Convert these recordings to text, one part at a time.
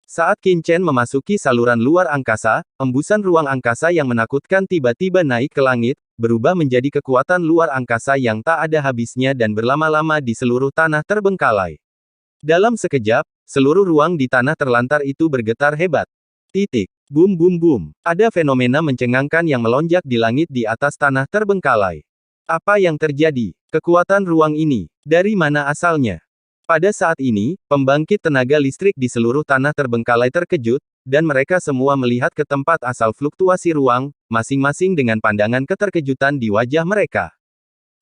Saat Qin Chen memasuki saluran luar angkasa, embusan ruang angkasa yang menakutkan tiba-tiba naik ke langit, berubah menjadi kekuatan luar angkasa yang tak ada habisnya dan berlama-lama di seluruh tanah terbengkalai. Dalam sekejap, seluruh ruang di tanah terlantar itu bergetar hebat. Titik. Bum bum bum. Ada fenomena mencengangkan yang melonjak di langit di atas tanah terbengkalai. Apa yang terjadi? Kekuatan ruang ini, dari mana asalnya? Pada saat ini, pembangkit tenaga listrik di seluruh tanah terbengkalai terkejut, dan mereka semua melihat ke tempat asal fluktuasi ruang, masing-masing dengan pandangan keterkejutan di wajah mereka.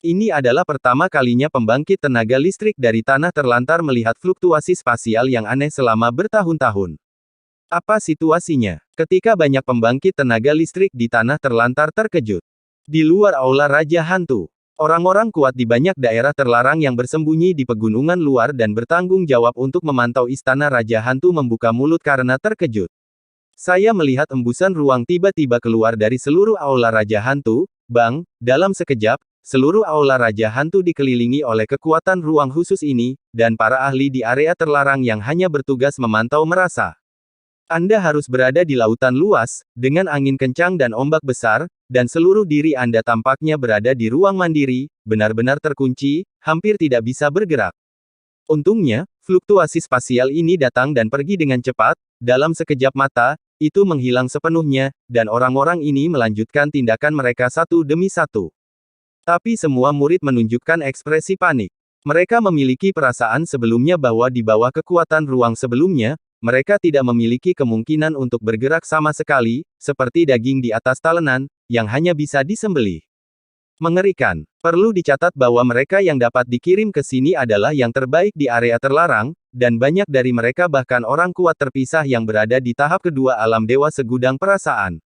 Ini adalah pertama kalinya pembangkit tenaga listrik dari tanah terlantar melihat fluktuasi spasial yang aneh selama bertahun-tahun. Apa situasinya? Ketika banyak pembangkit tenaga listrik di tanah terlantar terkejut. Di luar aula Raja Hantu. Orang-orang kuat di banyak daerah terlarang yang bersembunyi di pegunungan luar dan bertanggung jawab untuk memantau istana Raja Hantu membuka mulut karena terkejut. Saya melihat embusan ruang tiba-tiba keluar dari seluruh aula Raja Hantu, Bang, dalam sekejap, seluruh aula Raja Hantu dikelilingi oleh kekuatan ruang khusus ini, dan para ahli di area terlarang yang hanya bertugas memantau merasa. Anda harus berada di lautan luas, dengan angin kencang dan ombak besar, dan seluruh diri Anda tampaknya berada di ruang mandiri, benar-benar terkunci, hampir tidak bisa bergerak. Untungnya, fluktuasi spasial ini datang dan pergi dengan cepat, dalam sekejap mata, itu menghilang sepenuhnya, dan orang-orang ini melanjutkan tindakan mereka satu demi satu. Tapi semua murid menunjukkan ekspresi panik. Mereka memiliki perasaan sebelumnya bahwa di bawah kekuatan ruang sebelumnya, mereka tidak memiliki kemungkinan untuk bergerak sama sekali, seperti daging di atas talenan, yang hanya bisa disembelih. Mengerikan. Perlu dicatat bahwa mereka yang dapat dikirim ke sini adalah yang terbaik di area terlarang, dan banyak dari mereka bahkan orang kuat terpisah yang berada di tahap kedua alam dewa segudang perasaan.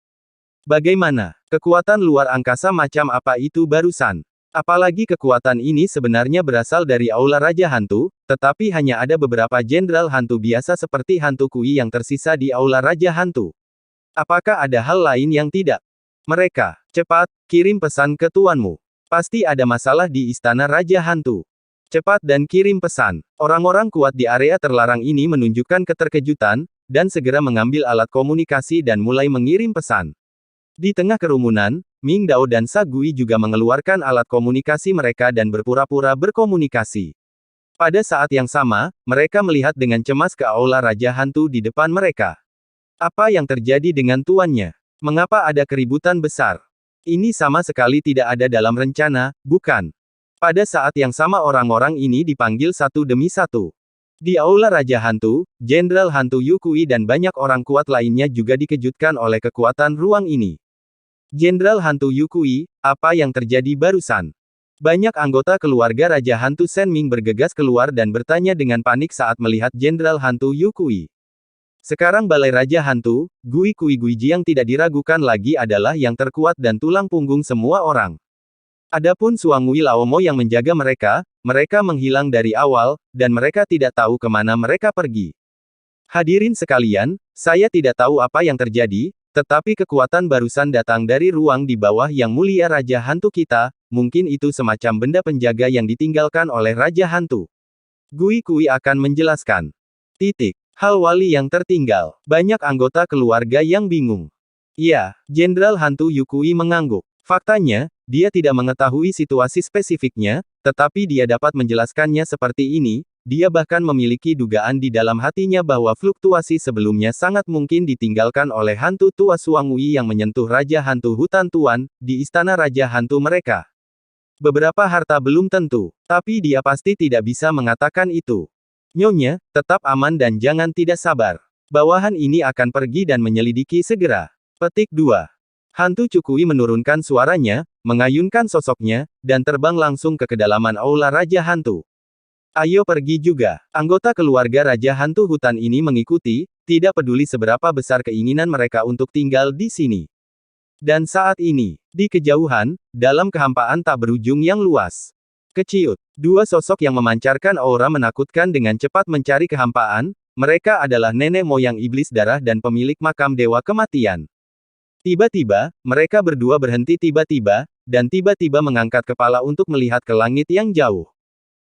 Bagaimana? Kekuatan luar angkasa macam apa itu barusan? Apalagi kekuatan ini sebenarnya berasal dari aula Raja Hantu, tetapi hanya ada beberapa jenderal hantu biasa seperti hantu Kui yang tersisa di aula Raja Hantu. Apakah ada hal lain yang tidak? Mereka, cepat, kirim pesan ke tuanmu. Pasti ada masalah di istana Raja Hantu. Cepat dan kirim pesan. Orang-orang kuat di area terlarang ini menunjukkan keterkejutan, dan segera mengambil alat komunikasi dan mulai mengirim pesan. Di tengah kerumunan, Ming Dao dan Sa Gui juga mengeluarkan alat komunikasi mereka dan berpura-pura berkomunikasi. Pada saat yang sama, mereka melihat dengan cemas ke aula Raja Hantu di depan mereka. Apa yang terjadi dengan tuannya? Mengapa ada keributan besar? Ini sama sekali tidak ada dalam rencana, bukan? Pada saat yang sama orang-orang ini dipanggil satu demi satu. Di aula Raja Hantu, Jenderal Hantu Yukui dan banyak orang kuat lainnya juga dikejutkan oleh kekuatan ruang ini. Jenderal Hantu Yukui, apa yang terjadi barusan? Banyak anggota keluarga Raja Hantu Senming bergegas keluar dan bertanya dengan panik saat melihat Jenderal Hantu Yukui. Sekarang Balai Raja Hantu, Gui Kui Guiji yang tidak diragukan lagi adalah yang terkuat dan tulang punggung semua orang. Adapun Suangui Laomo yang menjaga mereka menghilang dari awal, dan mereka tidak tahu kemana mereka pergi. Hadirin sekalian, saya tidak tahu apa yang terjadi, tetapi kekuatan barusan datang dari ruang di bawah yang mulia Raja Hantu kita, mungkin itu semacam benda penjaga yang ditinggalkan oleh Raja Hantu. Gui Kui akan menjelaskan. Titik. Hal wali yang tertinggal. Banyak anggota keluarga yang bingung. Ya, Jenderal Hantu Yukui mengangguk. Faktanya, dia tidak mengetahui situasi spesifiknya, tetapi dia dapat menjelaskannya seperti ini. Dia bahkan memiliki dugaan di dalam hatinya bahwa fluktuasi sebelumnya sangat mungkin ditinggalkan oleh hantu tua Suangui yang menyentuh Raja Hantu Hutan Tuan, di istana Raja Hantu mereka. Beberapa harta belum tentu, tapi dia pasti tidak bisa mengatakan itu. Nyonya, tetap aman dan jangan tidak sabar. Bawahan ini akan pergi dan menyelidiki segera. Petik 2. Hantu Cukui menurunkan suaranya, mengayunkan sosoknya, dan terbang langsung ke kedalaman aula Raja Hantu. Ayo pergi juga. Anggota keluarga Raja Hantu Hutan ini mengikuti, tidak peduli seberapa besar keinginan mereka untuk tinggal di sini. Dan saat ini, di kejauhan, dalam kehampaan tak berujung yang luas. Keciut, dua sosok yang memancarkan aura menakutkan dengan cepat mencari kehampaan, mereka adalah nenek moyang iblis darah dan pemilik makam dewa kematian. Tiba-tiba, mereka berdua berhenti tiba-tiba, dan tiba-tiba mengangkat kepala untuk melihat ke langit yang jauh.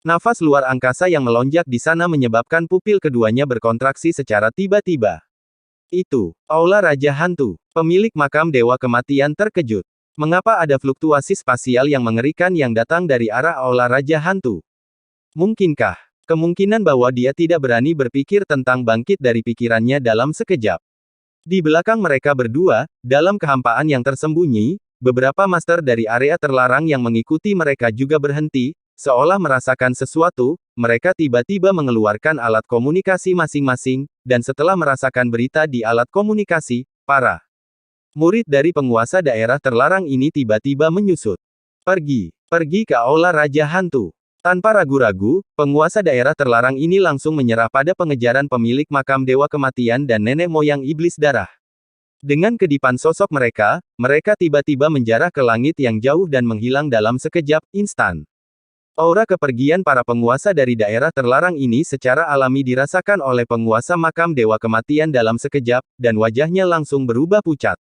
Nafas luar angkasa yang melonjak di sana menyebabkan pupil keduanya berkontraksi secara tiba-tiba. Itu, Aula Raja Hantu. Pemilik makam Dewa Kematian terkejut. Mengapa ada fluktuasi spasial yang mengerikan yang datang dari arah Aula Raja Hantu? Mungkinkah kemungkinan bahwa dia tidak berani berpikir tentang bangkit dari pikirannya dalam sekejap? Di belakang mereka berdua, dalam kehampaan yang tersembunyi, beberapa master dari area terlarang yang mengikuti mereka juga berhenti, seolah merasakan sesuatu. Mereka tiba-tiba mengeluarkan alat komunikasi masing-masing, dan setelah merasakan berita di alat komunikasi, para murid dari penguasa daerah terlarang ini tiba-tiba menyusut. Pergi ke Aula Raja Hantu. Tanpa ragu-ragu, penguasa daerah terlarang ini langsung menyerah pada pengejaran pemilik makam Dewa Kematian dan nenek moyang iblis darah. Dengan kedipan sosok mereka, mereka tiba-tiba menjarah ke langit yang jauh dan menghilang dalam sekejap, instan. Aura kepergian para penguasa dari daerah terlarang ini secara alami dirasakan oleh penguasa makam Dewa Kematian dalam sekejap, dan wajahnya langsung berubah pucat.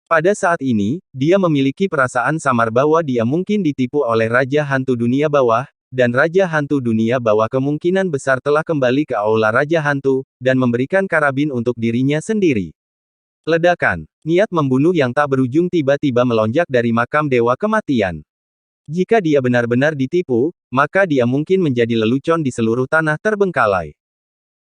Pada saat ini, dia memiliki perasaan samar bahwa dia mungkin ditipu oleh Raja Hantu Dunia Bawah, dan Raja Hantu Dunia Bawah kemungkinan besar telah kembali ke Aula Raja Hantu, dan memberikan karabin untuk dirinya sendiri. Ledakan. Niat membunuh yang tak berujung tiba-tiba melonjak dari makam Dewa Kematian. Jika dia benar-benar ditipu, maka dia mungkin menjadi lelucon di seluruh tanah terbengkalai.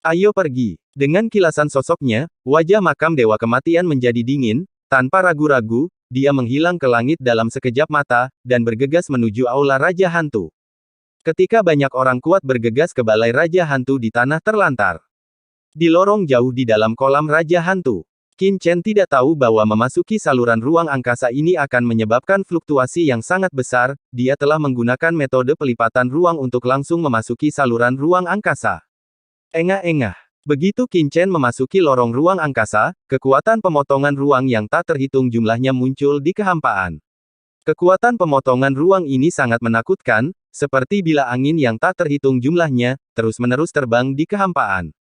Ayo pergi. Dengan kilasan sosoknya, wajah makam Dewa Kematian menjadi dingin, tanpa ragu-ragu, dia menghilang ke langit dalam sekejap mata, dan bergegas menuju Aula Raja Hantu. Ketika banyak orang kuat bergegas ke Balai Raja Hantu di tanah terlantar. Di lorong jauh di dalam kolam Raja Hantu. Qin Chen tidak tahu bahwa memasuki saluran ruang angkasa ini akan menyebabkan fluktuasi yang sangat besar. Dia telah menggunakan metode pelipatan ruang untuk langsung memasuki saluran ruang angkasa. Engah-engah. Begitu Qin Chen memasuki lorong ruang angkasa, kekuatan pemotongan ruang yang tak terhitung jumlahnya muncul di kehampaan. Kekuatan pemotongan ruang ini sangat menakutkan, seperti bilah angin yang tak terhitung jumlahnya, terus-menerus terbang di kehampaan.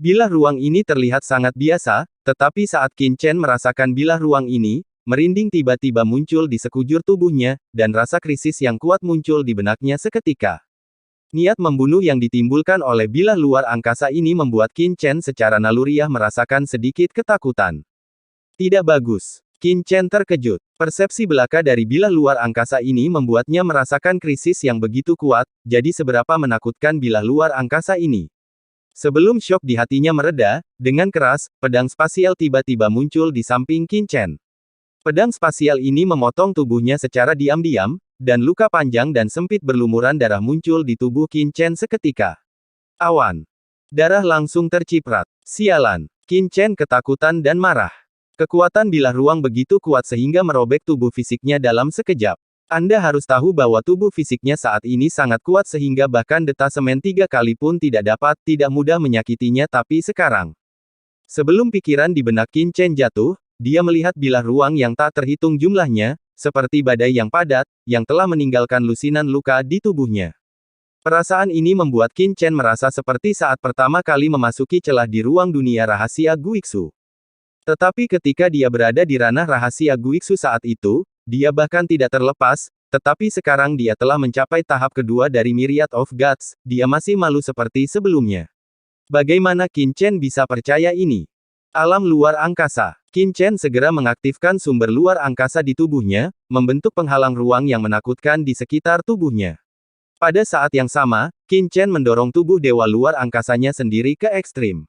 Bilah ruang ini terlihat sangat biasa, tetapi saat Qin Chen merasakan bilah ruang ini, merinding tiba-tiba muncul di sekujur tubuhnya, dan rasa krisis yang kuat muncul di benaknya seketika. Niat membunuh yang ditimbulkan oleh bilah luar angkasa ini membuat Qin Chen secara naluriah merasakan sedikit ketakutan. Tidak bagus. Qin Chen terkejut. Persepsi belaka dari bilah luar angkasa ini membuatnya merasakan krisis yang begitu kuat, jadi seberapa menakutkan bilah luar angkasa ini. Sebelum syok di hatinya mereda, dengan keras, pedang spasial tiba-tiba muncul di samping Qin Chen. Pedang spasial ini memotong tubuhnya secara diam-diam, dan luka panjang dan sempit berlumuran darah muncul di tubuh Qin Chen seketika. Awan. Darah langsung terciprat. Sialan. Qin Chen ketakutan dan marah. Kekuatan bilah ruang begitu kuat sehingga merobek tubuh fisiknya dalam sekejap. Anda harus tahu bahwa tubuh fisiknya saat ini sangat kuat sehingga bahkan detasemen 3 kali pun tidak mudah menyakitinya tapi sekarang. Sebelum pikiran di benak Qin Chen jatuh, dia melihat bilah ruang yang tak terhitung jumlahnya, seperti badai yang padat, yang telah meninggalkan lusinan luka di tubuhnya. Perasaan ini membuat Qin Chen merasa seperti saat pertama kali memasuki celah di ruang dunia rahasia Guixu. Tetapi ketika dia berada di ranah rahasia Guixu saat itu, dia bahkan tidak terlepas, tetapi sekarang dia telah mencapai tahap kedua dari Myriad of Gods, dia masih malu seperti sebelumnya. Bagaimana Qin Chen bisa percaya ini? Alam luar angkasa. Qin Chen segera mengaktifkan sumber luar angkasa di tubuhnya, membentuk penghalang ruang yang menakutkan di sekitar tubuhnya. Pada saat yang sama, Qin Chen mendorong tubuh dewa luar angkasanya sendiri ke ekstrim.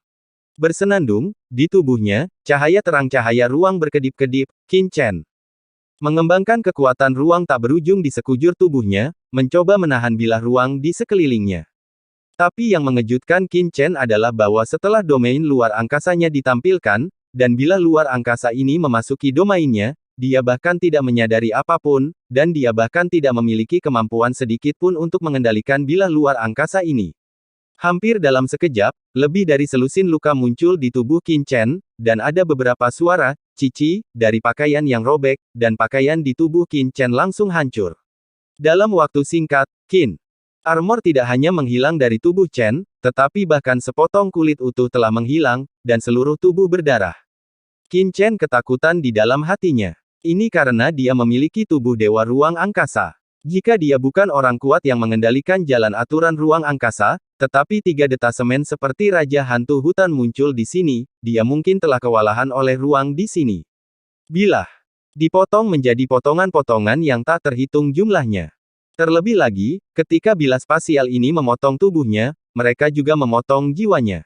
Bersenandung, di tubuhnya, cahaya terang cahaya ruang berkedip-kedip. Qin Chen mengembangkan kekuatan ruang tak berujung di sekujur tubuhnya, mencoba menahan bilah ruang di sekelilingnya. Tapi yang mengejutkan Qin Chen adalah bahwa setelah domain luar angkasanya ditampilkan, dan bilah luar angkasa ini memasuki domainnya, dia bahkan tidak menyadari apapun, dan dia bahkan tidak memiliki kemampuan sedikit pun untuk mengendalikan bilah luar angkasa ini. Hampir dalam sekejap, lebih dari selusin luka muncul di tubuh Qin Chen, dan ada beberapa suara, cici, dari pakaian yang robek, dan pakaian di tubuh Qin Chen langsung hancur. Dalam waktu singkat, Qin Armor tidak hanya menghilang dari tubuh Chen, tetapi bahkan sepotong kulit utuh telah menghilang, dan seluruh tubuh berdarah. Qin Chen ketakutan di dalam hatinya. Ini karena dia memiliki tubuh dewa ruang angkasa. Jika dia bukan orang kuat yang mengendalikan jalan aturan ruang angkasa, tetapi 3 detasemen seperti Raja Hantu Hutan muncul di sini, dia mungkin telah kewalahan oleh ruang di sini. Bilah dipotong menjadi potongan-potongan yang tak terhitung jumlahnya. Terlebih lagi, ketika bilah spasial ini memotong tubuhnya, mereka juga memotong jiwanya.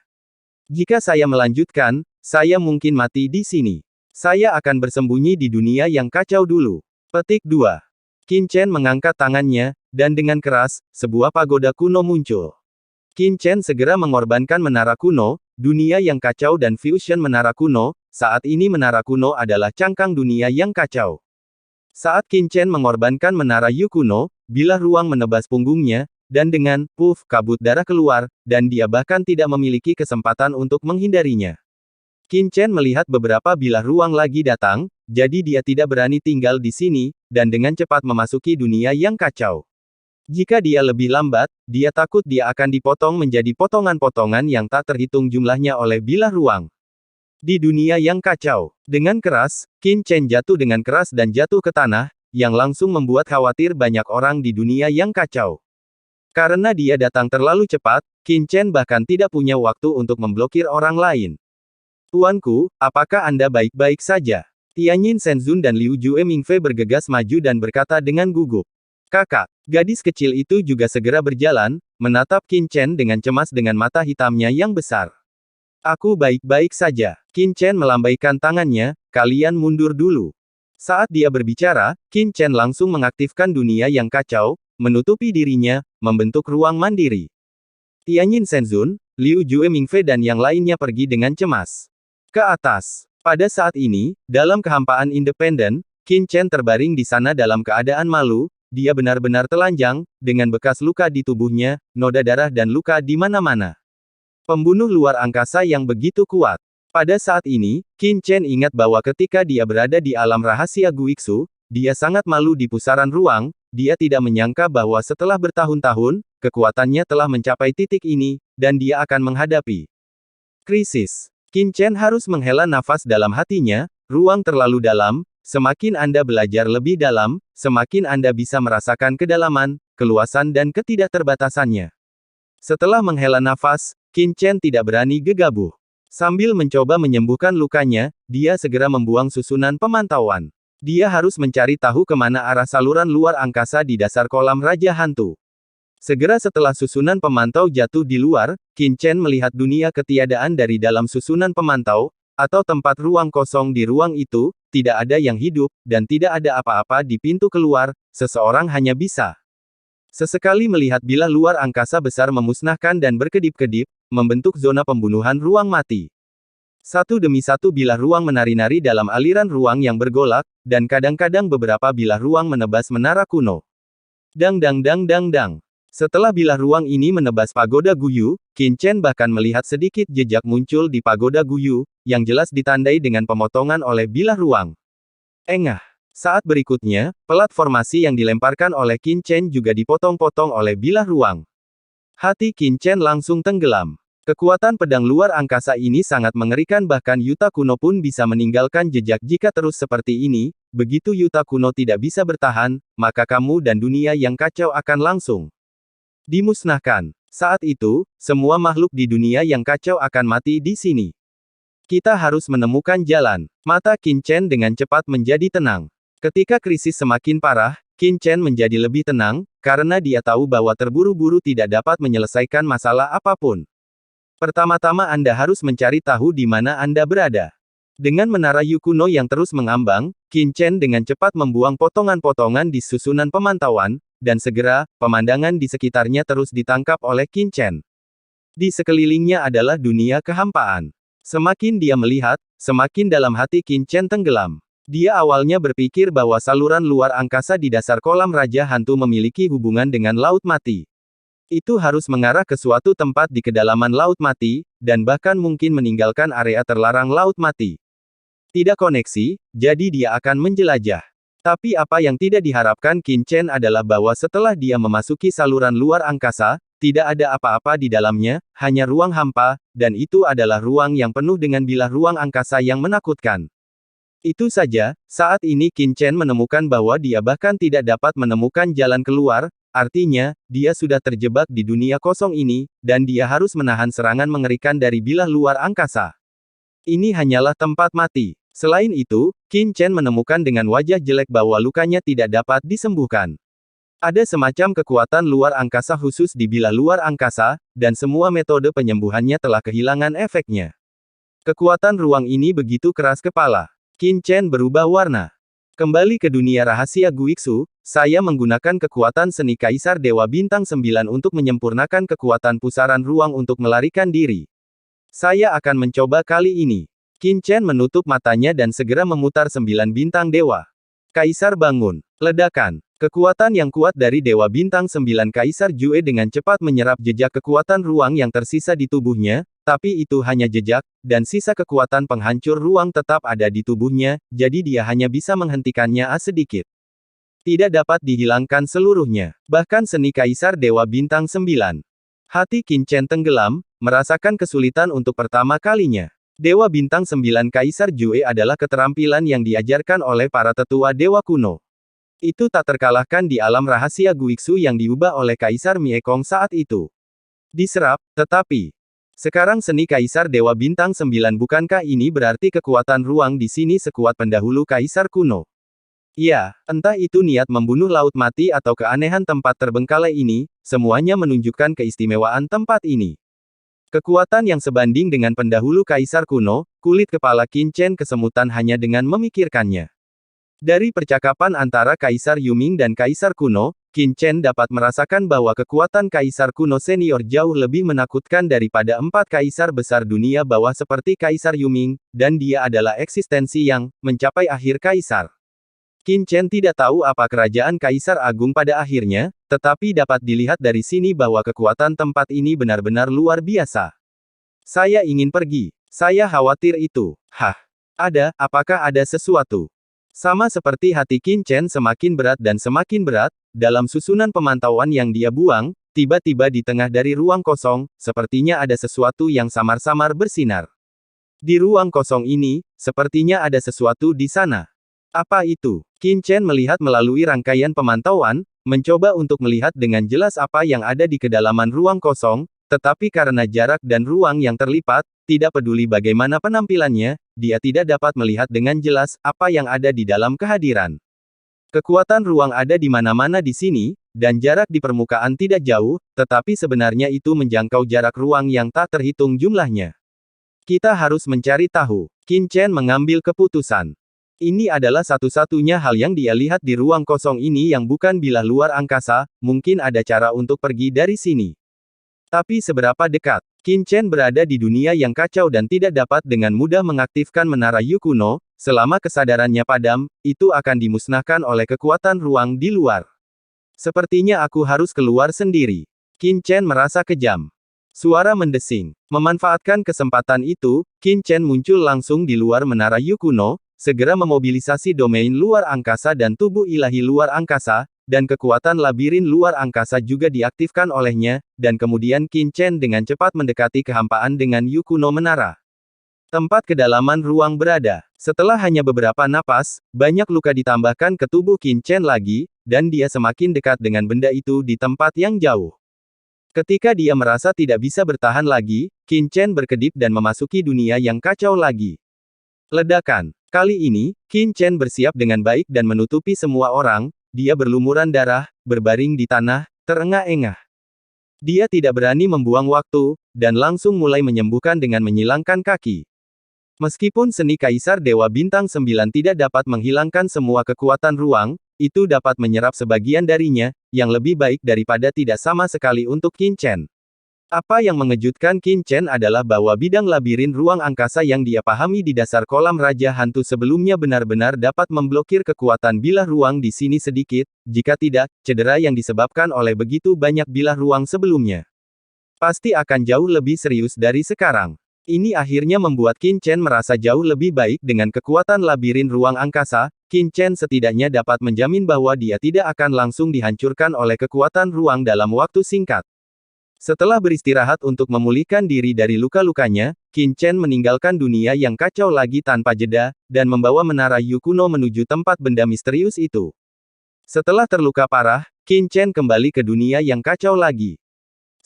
Jika saya melanjutkan, saya mungkin mati di sini. Saya akan bersembunyi di dunia yang kacau dulu. Petik 2. Qin Chen mengangkat tangannya, dan dengan keras, sebuah pagoda kuno muncul. Qin Chen segera mengorbankan menara kuno, dunia yang kacau dan fusion menara kuno. Saat ini menara kuno adalah cangkang dunia yang kacau. Saat Qin Chen mengorbankan menara Yu kuno, bilah ruang menebas punggungnya, dan dengan puff, kabut darah keluar, dan dia bahkan tidak memiliki kesempatan untuk menghindarinya. Qin Chen melihat beberapa bilah ruang lagi datang, jadi dia tidak berani tinggal di sini, dan dengan cepat memasuki dunia yang kacau. Jika dia lebih lambat, dia takut dia akan dipotong menjadi potongan-potongan yang tak terhitung jumlahnya oleh bilah ruang. Di dunia yang kacau, dengan keras, Qin Chen jatuh dengan keras dan jatuh ke tanah, yang langsung membuat khawatir banyak orang di dunia yang kacau. Karena dia datang terlalu cepat, Qin Chen bahkan tidak punya waktu untuk memblokir orang lain. Tuanku, apakah Anda baik-baik saja? Tianyin Shenzun dan Liu Jue Mingfei bergegas maju dan berkata dengan gugup. Kakak, gadis kecil itu juga segera berjalan, menatap Qin Chen dengan cemas dengan mata hitamnya yang besar. Aku baik-baik saja. Qin Chen melambaikan tangannya, kalian mundur dulu. Saat dia berbicara, Qin Chen langsung mengaktifkan dunia yang kacau, menutupi dirinya, membentuk ruang mandiri. Tianyin Shenzun, Liu Jue Mingfei dan yang lainnya pergi dengan cemas ke atas. Pada saat ini, dalam kehampaan independen, Qin Chen terbaring di sana dalam keadaan malu, dia benar-benar telanjang, dengan bekas luka di tubuhnya, noda darah dan luka di mana-mana. Pembunuh luar angkasa yang begitu kuat. Pada saat ini, Qin Chen ingat bahwa ketika dia berada di alam rahasia Guixu, dia sangat malu di pusaran ruang, dia tidak menyangka bahwa setelah bertahun-tahun, kekuatannya telah mencapai titik ini, dan dia akan menghadapi krisis. Qin Chen harus menghela nafas dalam hatinya, ruang terlalu dalam, semakin Anda belajar lebih dalam, semakin Anda bisa merasakan kedalaman, keluasan dan ketidakterbatasannya. Setelah menghela nafas, Qin Chen tidak berani gegabah. Sambil mencoba menyembuhkan lukanya, dia segera membuang susunan pemantauan. Dia harus mencari tahu kemana arah saluran luar angkasa di dasar kolam Raja Hantu. Segera setelah susunan pemantau jatuh di luar, Qin Chen melihat dunia ketiadaan dari dalam susunan pemantau, atau tempat ruang kosong di ruang itu, tidak ada yang hidup, dan tidak ada apa-apa di pintu keluar, seseorang hanya bisa sesekali melihat bilah luar angkasa besar memusnahkan dan berkedip-kedip, membentuk zona pembunuhan ruang mati. Satu demi satu bilah ruang menari-nari dalam aliran ruang yang bergolak, dan kadang-kadang beberapa bilah ruang menebas menara kuno. Dang dang dang dang dang. Setelah bilah ruang ini menebas pagoda Guyu, Qin Chen bahkan melihat sedikit jejak muncul di pagoda Guyu, yang jelas ditandai dengan pemotongan oleh bilah ruang. Engah. Saat berikutnya, pelat formasi yang dilemparkan oleh Qin Chen juga dipotong-potong oleh bilah ruang. Hati Qin Chen langsung tenggelam. Kekuatan pedang luar angkasa ini sangat mengerikan, bahkan Yuta kuno pun bisa meninggalkan jejak jika terus seperti ini. Begitu Yuta kuno tidak bisa bertahan, maka kamu dan dunia yang kacau akan langsung dimusnahkan. Saat itu, semua makhluk di dunia yang kacau akan mati di sini. Kita harus menemukan jalan. Mata Qin Chen dengan cepat menjadi tenang. Ketika krisis semakin parah, Qin Chen menjadi lebih tenang, karena dia tahu bahwa terburu-buru tidak dapat menyelesaikan masalah apapun. Pertama-tama Anda harus mencari tahu di mana Anda berada. Dengan menara Yu kuno yang terus mengambang, Qin Chen dengan cepat membuang potongan-potongan di susunan pemantauan, dan segera, pemandangan di sekitarnya terus ditangkap oleh Qin Chen. Di sekelilingnya adalah dunia kehampaan. Semakin dia melihat, semakin dalam hati Qin Chen tenggelam. Dia awalnya berpikir bahwa saluran luar angkasa di dasar kolam Raja Hantu memiliki hubungan dengan Laut Mati. Itu harus mengarah ke suatu tempat di kedalaman Laut Mati, dan bahkan mungkin meninggalkan area terlarang Laut Mati. Tidak koneksi, jadi dia akan menjelajah. Tapi apa yang tidak diharapkan Qin Chen adalah bahwa setelah dia memasuki saluran luar angkasa, tidak ada apa-apa di dalamnya, hanya ruang hampa, dan itu adalah ruang yang penuh dengan bilah ruang angkasa yang menakutkan. Itu saja, saat ini Qin Chen menemukan bahwa dia bahkan tidak dapat menemukan jalan keluar, artinya, dia sudah terjebak di dunia kosong ini, dan dia harus menahan serangan mengerikan dari bilah luar angkasa. Ini hanyalah tempat mati. Selain itu, Qin Chen menemukan dengan wajah jelek bahwa lukanya tidak dapat disembuhkan. Ada semacam kekuatan luar angkasa khusus di bilah luar angkasa, dan semua metode penyembuhannya telah kehilangan efeknya. Kekuatan ruang ini begitu keras kepala. Qin Chen berubah warna. Kembali ke dunia rahasia Guixu, saya menggunakan kekuatan seni Kaisar Dewa Bintang 9 untuk menyempurnakan kekuatan pusaran ruang untuk melarikan diri. Saya akan mencoba kali ini. Qin Chen menutup matanya dan segera memutar 9 bintang dewa. Kaisar bangun. Ledakan. Kekuatan yang kuat dari Dewa Bintang 9 Kaisar Jue dengan cepat menyerap jejak kekuatan ruang yang tersisa di tubuhnya, tapi itu hanya jejak, dan sisa kekuatan penghancur ruang tetap ada di tubuhnya, jadi dia hanya bisa menghentikannya sedikit. Tidak dapat dihilangkan seluruhnya. Bahkan seni Kaisar Dewa Bintang 9. Hati Qin Chen tenggelam, merasakan kesulitan untuk pertama kalinya. Dewa Bintang 9 Kaisar Jue adalah keterampilan yang diajarkan oleh para tetua dewa kuno. Itu tak terkalahkan di alam rahasia Guixu yang diubah oleh Kaisar Miekong saat itu. Diserap, tetapi sekarang seni Kaisar Dewa Bintang 9 bukankah ini berarti kekuatan ruang di sini sekuat pendahulu Kaisar kuno? Ya, entah itu niat membunuh laut mati atau keanehan tempat terbengkalai ini, semuanya menunjukkan keistimewaan tempat ini. Kekuatan yang sebanding dengan pendahulu Kaisar kuno, kulit kepala Qin Chen kesemutan hanya dengan memikirkannya. Dari percakapan antara Kaisar Yuming dan Kaisar kuno, Qin Chen dapat merasakan bahwa kekuatan Kaisar kuno senior jauh lebih menakutkan daripada 4 Kaisar besar dunia bawah seperti Kaisar Yuming, dan dia adalah eksistensi yang mencapai akhir Kaisar. Qin Chen tidak tahu apa kerajaan Kaisar Agung pada akhirnya, tetapi dapat dilihat dari sini bahwa kekuatan tempat ini benar-benar luar biasa. Saya ingin pergi. Saya khawatir itu. Apakah ada sesuatu? Sama seperti hati Qin Chen semakin berat dan semakin berat, dalam susunan pemantauan yang dia buang, tiba-tiba di tengah dari ruang kosong, sepertinya ada sesuatu yang samar-samar bersinar. Di ruang kosong ini, sepertinya ada sesuatu di sana. Apa itu? Qin Chen melihat melalui rangkaian pemantauan, mencoba untuk melihat dengan jelas apa yang ada di kedalaman ruang kosong, tetapi karena jarak dan ruang yang terlipat, tidak peduli bagaimana penampilannya, dia tidak dapat melihat dengan jelas apa yang ada di dalam kehadiran. Kekuatan ruang ada di mana-mana di sini, dan jarak di permukaan tidak jauh, tetapi sebenarnya itu menjangkau jarak ruang yang tak terhitung jumlahnya. Kita harus mencari tahu. Qin Chen mengambil keputusan. Ini adalah satu-satunya hal yang dia lihat di ruang kosong ini yang bukan bilah luar angkasa, mungkin ada cara untuk pergi dari sini. Tapi seberapa dekat? Qin Chen berada di dunia yang kacau dan tidak dapat dengan mudah mengaktifkan menara Yu kuno, selama kesadarannya padam, itu akan dimusnahkan oleh kekuatan ruang di luar. Sepertinya aku harus keluar sendiri. Qin Chen merasa kejam. Suara mendesing. Memanfaatkan kesempatan itu, Qin Chen muncul langsung di luar menara Yu kuno, segera memobilisasi domain luar angkasa dan tubuh ilahi luar angkasa, dan kekuatan labirin luar angkasa juga diaktifkan olehnya, dan kemudian Qin Chen dengan cepat mendekati kehampaan dengan Yu kuno menara. Tempat kedalaman ruang berada. Setelah hanya beberapa napas, banyak luka ditambahkan ke tubuh Qin Chen lagi, dan dia semakin dekat dengan benda itu di tempat yang jauh. Ketika dia merasa tidak bisa bertahan lagi, Qin Chen berkedip dan memasuki dunia yang kacau lagi. Ledakan. Kali ini, Qin Chen bersiap dengan baik dan menutupi semua orang. Dia berlumuran darah, berbaring di tanah, terengah-engah. Dia tidak berani membuang waktu, dan langsung mulai menyembuhkan dengan menyilangkan kaki. Meskipun seni Kaisar Dewa Bintang 9 tidak dapat menghilangkan semua kekuatan ruang, itu dapat menyerap sebagian darinya, yang lebih baik daripada tidak sama sekali untuk Qin Chen. Apa yang mengejutkan Qin Chen adalah bahwa bidang labirin ruang angkasa yang dia pahami di dasar kolam Raja Hantu sebelumnya benar-benar dapat memblokir kekuatan bilah ruang di sini sedikit, jika tidak, cedera yang disebabkan oleh begitu banyak bilah ruang sebelumnya pasti akan jauh lebih serius dari sekarang. Ini akhirnya membuat Qin Chen merasa jauh lebih baik dengan kekuatan labirin ruang angkasa. Qin Chen setidaknya dapat menjamin bahwa dia tidak akan langsung dihancurkan oleh kekuatan ruang dalam waktu singkat. Setelah beristirahat untuk memulihkan diri dari luka-lukanya, Qin Chen meninggalkan dunia yang kacau lagi tanpa jeda, dan membawa menara Yu kuno menuju tempat benda misterius itu. Setelah terluka parah, Qin Chen kembali ke dunia yang kacau lagi.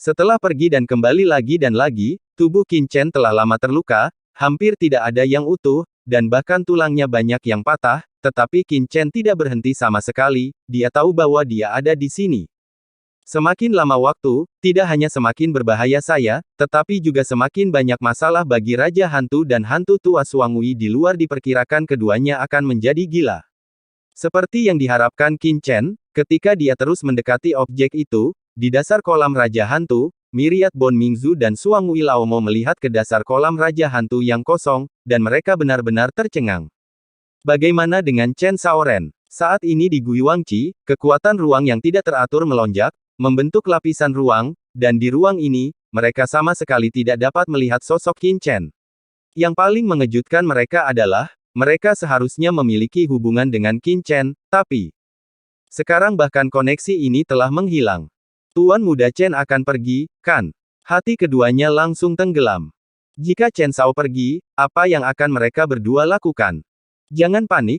Setelah pergi dan kembali lagi dan lagi, tubuh Qin Chen telah lama terluka, hampir tidak ada yang utuh, dan bahkan tulangnya banyak yang patah, tetapi Qin Chen tidak berhenti sama sekali, dia tahu bahwa dia ada di sini. Semakin lama waktu, tidak hanya semakin berbahaya saya, tetapi juga semakin banyak masalah bagi Raja Hantu dan Hantu Tua Suangui di luar diperkirakan keduanya akan menjadi gila. Seperti yang diharapkan Qin Chen, ketika dia terus mendekati objek itu, di dasar kolam Raja Hantu, Myriad Bon Mingzu dan Suangui Laomo melihat ke dasar kolam Raja Hantu yang kosong, dan mereka benar-benar tercengang. Bagaimana dengan Chen Shaoren? Saat ini di Guiwangqi, kekuatan ruang yang tidak teratur melonjak, membentuk lapisan ruang, dan di ruang ini, mereka sama sekali tidak dapat melihat sosok Qin Chen. Yang paling mengejutkan mereka adalah, mereka seharusnya memiliki hubungan dengan Qin Chen, tapi sekarang bahkan koneksi ini telah menghilang. Tuan Muda Chen akan pergi, kan? Hati keduanya langsung tenggelam. Jika Chen Shao pergi, apa yang akan mereka berdua lakukan? Jangan panik,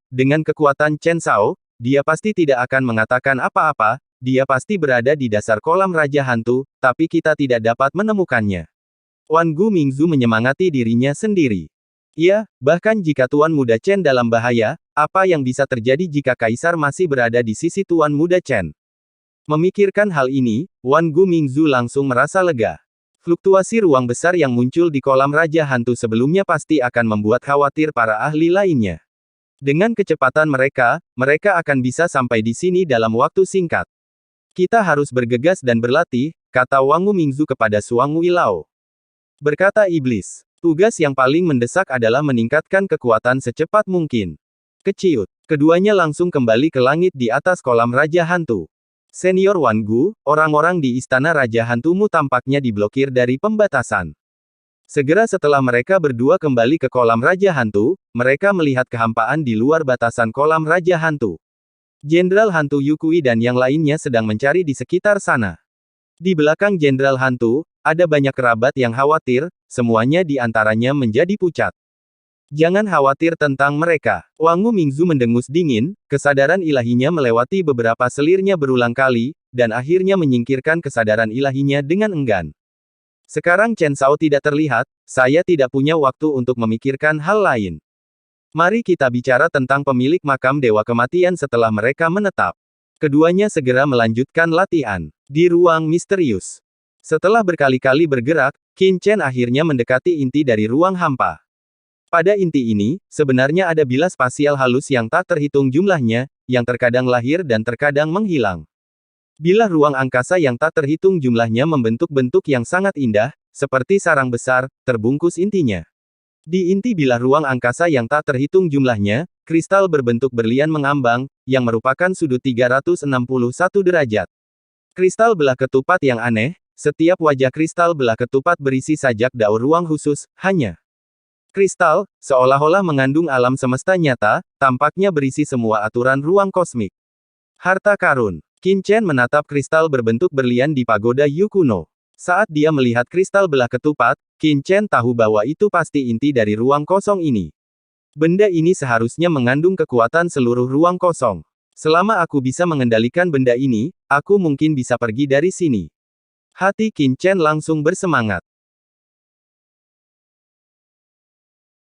dengan kekuatan Chen Shao, dia pasti tidak akan mengatakan apa-apa. Dia pasti berada di dasar kolam Raja Hantu, tapi kita tidak dapat menemukannya. Wan Gu Mingzu menyemangati dirinya sendiri. Iya, bahkan jika Tuan Muda Chen dalam bahaya, apa yang bisa terjadi jika Kaisar masih berada di sisi Tuan Muda Chen? Memikirkan hal ini, Wan Gu Mingzu langsung merasa lega. Fluktuasi ruang besar yang muncul di kolam Raja Hantu sebelumnya pasti akan membuat khawatir para ahli lainnya. Dengan kecepatan mereka akan bisa sampai di sini dalam waktu singkat. Kita harus bergegas dan berlatih, kata Wang Gu Mingzu kepada Suangui Lao. Berkata iblis, tugas yang paling mendesak adalah meningkatkan kekuatan secepat mungkin. Keciut, keduanya langsung kembali ke langit di atas kolam Raja Hantu. Senior Wan Gu, orang-orang di istana Raja Hantumu tampaknya diblokir dari pembatasan. Segera setelah mereka berdua kembali ke kolam Raja Hantu, mereka melihat kehampaan di luar batasan kolam Raja Hantu. Jenderal Hantu Yukui dan yang lainnya sedang mencari di sekitar sana. Di belakang Jenderal Hantu, ada banyak kerabat yang khawatir, semuanya di antaranya menjadi pucat. Jangan khawatir tentang mereka. Wang Gu Mingzu mendengus dingin, kesadaran ilahinya melewati beberapa selirnya berulang kali, dan akhirnya menyingkirkan kesadaran ilahinya dengan enggan. Sekarang Chen Shao tidak terlihat, saya tidak punya waktu untuk memikirkan hal lain. Mari kita bicara tentang pemilik makam Dewa Kematian setelah mereka menetap. Keduanya segera melanjutkan latihan. Di ruang misterius. Setelah berkali-kali bergerak, Qin Chen akhirnya mendekati inti dari ruang hampa. Pada inti ini, sebenarnya ada bilah spasial halus yang tak terhitung jumlahnya, yang terkadang lahir dan terkadang menghilang. Bilah ruang angkasa yang tak terhitung jumlahnya membentuk bentuk yang sangat indah, seperti sarang besar, terbungkus intinya. Di inti bilah ruang angkasa yang tak terhitung jumlahnya, kristal berbentuk berlian mengambang, yang merupakan sudut 361 derajat. Kristal belah ketupat yang aneh, setiap wajah kristal belah ketupat berisi sajak daur ruang khusus, hanya. Kristal, seolah-olah mengandung alam semesta nyata, tampaknya berisi semua aturan ruang kosmik. Harta karun. Qin Chen menatap kristal berbentuk berlian di pagoda Yu kuno. Saat dia melihat kristal belah ketupat, Qin Chen tahu bahwa itu pasti inti dari ruang kosong ini. Benda ini seharusnya mengandung kekuatan seluruh ruang kosong. Selama aku bisa mengendalikan benda ini, aku mungkin bisa pergi dari sini. Hati Qin Chen langsung bersemangat.